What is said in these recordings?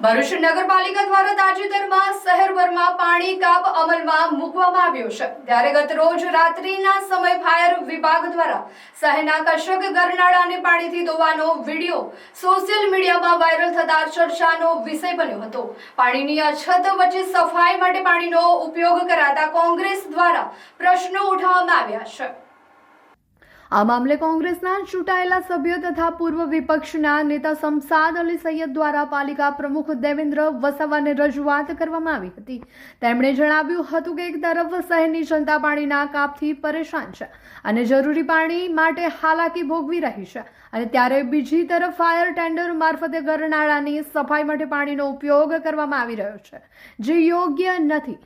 ભરૂચ નગરપાલિકા દ્વારા તાજેતરમાં શહેરભરમાં પાણી કાપ અમલમાં મૂકવામાં આવ્યો છે, ત્યારે ગત રોજ રાત્રિના સમય ફાયર વિભાગ દ્વારા શહેરના કશક ગરનાળાને પાણીથી ધોવાનો વિડીયો સોશિયલ મીડિયામાં વાયરલ થતા ચર્ચાનો વિષય બન્યો હતો। પાણીની અછત વચ્ચે સફાઈ માટે પાણીનો ઉપયોગ કરાતા કોંગ્રેસ દ્વારા પ્રશ્નો ઉઠાવવામાં આવ્યા છે। આ મામલે કોંગ્રેસના ચૂંટાયેલા સભ્યો તથા પૂર્વ વિપક્ષના નેતા શમશાદ અલી સૈયદ દ્વારા પાલિકા પ્રમુખ દેવેન્દ્ર વસાવાને રજૂઆત કરવામાં આવી હતી। તેમણે જણાવ્યું હતું કે એક તરફ શહેરની જનતા પાણીના કાપથી પરેશાન છે અને જરૂરી પાણી માટે હાલાકી ભોગવી રહી છે, અને ત્યારે બીજી તરફ ફાયર ટેન્ડર મારફતે ગરનાળાની સફાઈ માટે પાણીનો ઉપયોગ કરવામાં આવી રહ્યો છે, જે યોગ્ય નથી।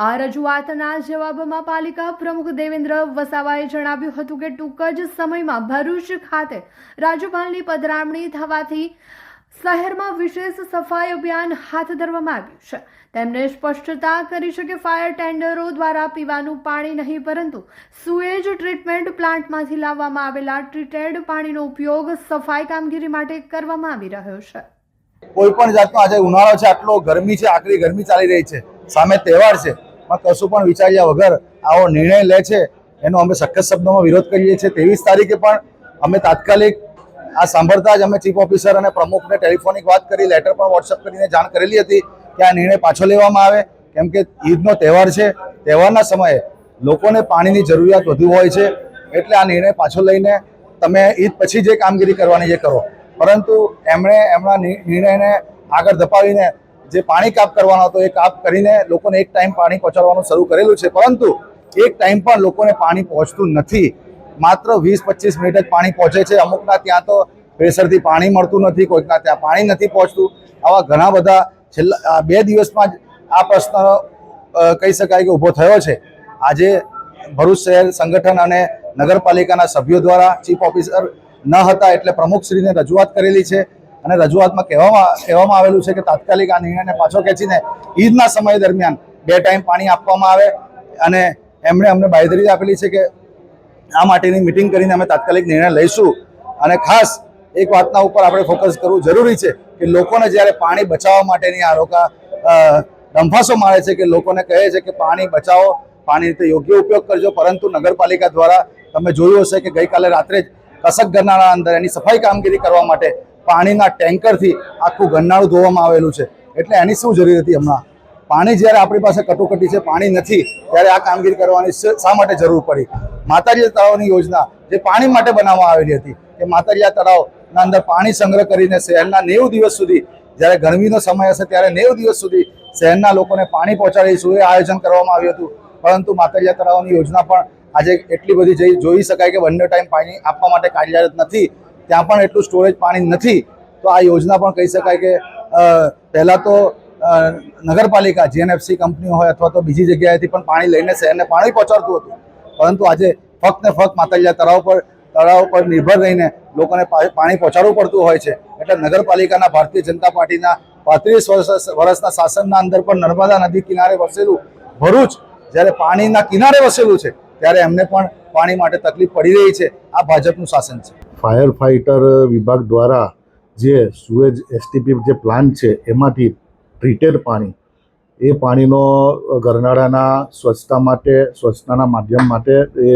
આ રજૂઆતના જવાબમાં પાલિકા પ્રમુખ દેવેન્દ્ર વસાવાએ જણાવ્યું હતું કે ટૂંક જ સમયમાં ભરૂચ ખાતે રાજ્યપાલની પધરામણી થવાથી શહેરમાં વિશેષ સફાઈ અભિયાન હાથ ધરવામાં આવ્યું છે। તેમણે સ્પષ્ટતા કરી છે કે ફાયર ટેન્ડરો દ્વારા પીવાનું પાણી નહીં પરંતુ સુએજ ટ્રીટમેન્ટ પ્લાન્ટમાંથી લાવવામાં આવેલા ટ્રીટેડ પાણીનો ઉપયોગ સફાઈ કામગીરી માટે કરવામાં આવી રહ્યો છે। કોઈ પણ જાતનો આજે ઉનાળો છે, આટલો ગરમી છે, આકરી ગરમી ચાલી રહી છે, સામે તહેવાર છે, પણ કશું પણ વિચાર્યા વગર આવો નિર્ણય લે છે, એનો અમે સખત શબ્દોમાં વિરોધ કરીએ છીએ। 23 તારીખે પણ અમે તાત્કાલિક આ સાંભળતા જ અમે ચીફ ઓફિસર અને પ્રમુખને ટેલિફોનિક વાત કરી, લેટર પણ વોટ્સઅપ કરીને જાણ કરેલી હતી કે આ નિર્ણય પાછો લેવામાં આવે, કેમ કે ઈદનો તહેવાર છે, તહેવારના સમયે લોકોને પાણીની જરૂરિયાત વધુ હોય છે, એટલે આ નિર્ણય પાછો લઈને તમે ઈદ પછી જે કામગીરી કરવાની જે કરો। પરંતુ એમણે એમના નિર્ણયને આગળ ધપાવીને જે પાણી કાપ કરવાનો હતો એ કાપ કરીને લોકોને એક ટાઈમ પાણી પહોંચાડવાનું શરૂ કરેલું છે, પરંતુ એક ટાઈમ પણ લોકોને પાણી પહોંચતું નથી। માત્ર 20-25 મિનિટ જ પાણી પહોંચે છે। અમુકના ત્યાં તો પ્રેશરથી પાણી મળતું નથી, કોઈકના ત્યાં પાણી નથી પહોંચતું। આવા ઘણા બધા છેલ્લા 2 દિવસમાં જ આ પ્રશ્ન કહી શકાય કે ઊભો થયો છે। આજે ભરૂચ શહેર સંગઠન અને નગરપાલિકાના સભ્યો દ્વારા ચીફ ઓફિસર ન હતા એટલે પ્રમુખશ્રીને રજૂઆત કરેલી છે, અને રજૂઆતમાં કહેવામાં આવેલું છે કે તાત્કાલિક આ નિર્ણયને પાછો ખેંચીને ઈદના સમય દરમિયાન 2 ટાઈમ પાણી આપવામાં આવે, અને એમણે અમને બાંયધરી આપેલી છે કે આ માટેની મિટિંગ કરીને અમે તાત્કાલિક નિર્ણય લઈશું। અને ખાસ એક વાતના ઉપર આપણે ફોકસ કરવું જરૂરી છે કે લોકોને જ્યારે પાણી બચાવવા માટેની આ લોકો ડંફાસો મારે છે, કે લોકોને કહે છે કે પાણી બચાવો, પાણી રીતે યોગ્ય ઉપયોગ કરજો, પરંતુ નગરપાલિકા દ્વારા તમે જોયું હશે કે ગઈકાલે રાત્રે જ કસક ગરનાળા અંદર એની સફાઈ કામગીરી કરવા માટે પાણીના ટેન્કરથી આખું ગરનાળું ધોવામાં આવેલું છે। એટલે એની શું જરૂર હતી? હમણાં પાણી જ્યારે આપણી પાસે કટોકટી છે, પાણી નથી, ત્યારે આ કામગીરી કરવાની શા માટે જરૂર પડી? માતાજીયા તળાવની યોજના જે પાણી માટે બનાવવામાં આવેલી હતી કે માતાજીયા તળાવના અંદર પાણી સંગ્રહ કરીને શહેરના 90 દિવસ સુધી, જ્યારે ગરમીનો સમય હશે ત્યારે 90 દિવસ સુધી શહેરના લોકોને પાણી પહોંચાડીશું એ આયોજન કરવામાં આવ્યું હતું, પરંતુ માતાજીયા તળાવની યોજના પણ આજે એટલી બધી જોઈ શકાય કે બંને ટાઈમ પાણી આપવા માટે કાર્યરત નથી, ત્યાં પણ એટલું સ્ટોરેજ પાણી નથી। તો આ યોજના પણ કહી શકાય કે પહેલાં તો નગરપાલિકા GNFC કંપનીઓ હોય અથવા તો બીજી જગ્યાએથી પણ પાણી લઈને શહેરને પાણી પહોંચાડતું હતું, પરંતુ આજે ફક્ત ને ફક્ત માતાજીયા તળાવ પર નિર્ભર રહીને લોકોને પાણી પહોંચાડવું પડતું હોય છે। એટલે નગરપાલિકાના ભારતીય જનતા પાર્ટીના 35 વર્ષના શાસનના અંદર પણ નર્મદા નદી કિનારે વસેલું ભરૂચ જ્યારે પાણીના કિનારે વસેલું છે, ત્યારે એમને પણ પાણી માટે તકલીફ પડી રહી છે। આ ભાજપનું શાસન છે। ફાયર ફાઇટર વિભાગ દ્વારા જે સુએજ STP જે પ્લાન્ટ છે એમાંથી ટ્રીટેડ પાણી, એ પાણીનો ગરનાળાના સ્વચ્છતાના માધ્યમ માટે એ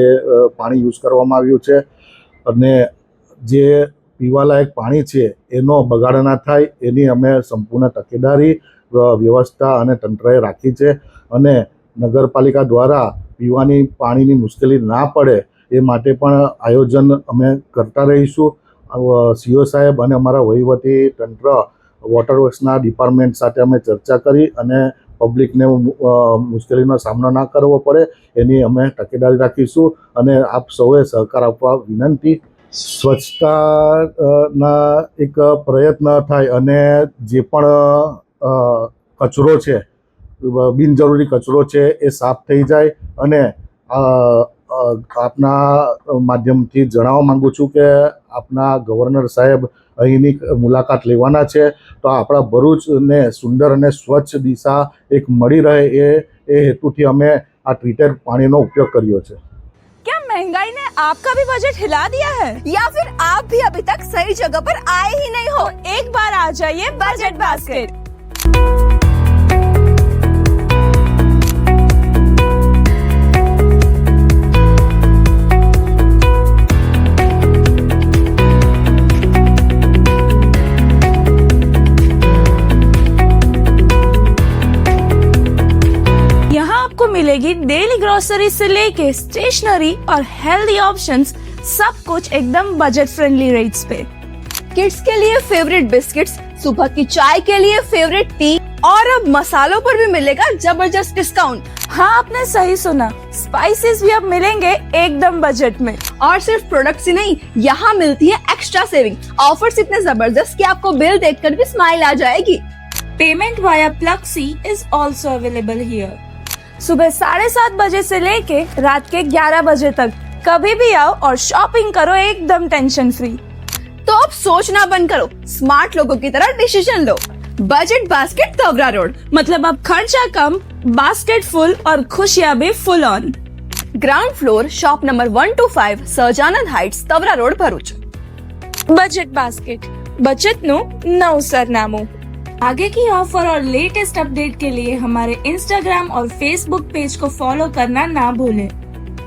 પાણી યુઝ કરવામાં આવ્યું છે, અને જે પીવાલાયક પાણી છે એનો બગાડ ના થાય એની અમે સંપૂર્ણ તકેદારી વ્યવસ્થા અને તંત્રએ રાખી છે, અને નગરપાલિકા દ્વારા પીવાની પાણીની મુશ્કેલી ના પડે એ માટે પણ આયોજન અમે કરતા રહીશું। CO સાહેબ અને અમારા વહીવટી તંત્ર વોટર વર્ક્સના ડિપાર્ટમેન્ટ સાથે અમે ચર્ચા કરી અને પબ્લિકને મુશ્કેલીનો સામનો ના કરવો પડે એની અમે તકેદારી રાખીશું, અને આપ સૌએ સહકાર આપવા વિનંતી। સ્વચ્છતાના એક પ્રયત્ન થાય અને જે પણ કચરો છે, બિનજરૂરી કચરો છે એ સાફ થઈ જાય। અને આપના માધ્યમથી જણાવવા માંગુ છું કે આપના ગવર્નર સાહેબ અહીંની મુલાકાત લેવાના છે, તો આપણા ભરૂચને સુંદર અને સ્વચ્છ દિશા એક મળી રહે એ હેતુથી અમે આ ટ્રીટેડ પાણીનો ઉપયોગ કર્યો છે। क्या महंगाई ने आपका भी बजट हिला दिया है, या फिर आप भी अभी तक सही जगह पर आए ही नहीं हो? एक बार आ जाइए बजट बास्केट। यहाँ आपको मिलेगी डेली ग्रोसरी से लेके स्टेशनरी और हेल्दी ऑप्शंस, सब कुछ एकदम बजट फ्रेंडली रेट्स पे। किड्स के लिए फेवरेट बिस्किट्स, सुबह की चाय के लिए फेवरेट टी और अब मसालों पर भी मिलेगा जबरदस्त डिस्काउंट। हाँ, आपने सही सुना, स्पाइसेस भी अब मिलेंगे एकदम बजट में। और सिर्फ प्रोडक्ट्स ही नहीं, यहाँ मिलती है एक्स्ट्रा सेविंग। ऑफर्स इतने जबरदस्त कि आपको बिल देखकर भी स्माइल आ जाएगी। Payment via Pluxee is also available here. सुबह 7:30 बजे से लेके रात के 11 बजे तक कभी भी आओ और शॉपिंग करो एकदम टेंशन फ्री। तो अब सोचना बंद करो, स्मार्ट लोगों की तरह डिसीजन लो। बजट बास्केट तवरा रोड, मतलब अब खर्चा कम, बास्केट फुल और खुशियां भी full on. Ground floor, shop number 125, Sahajanand heights, Tavra road, Bharuch. Budget basket, बचत नो नव सरनामों। आगे की ऑफर और लेटेस्ट अपडेट के लिए हमारे इंस्टाग्राम और फेसबुक पेज को फॉलो करना ना भूलें।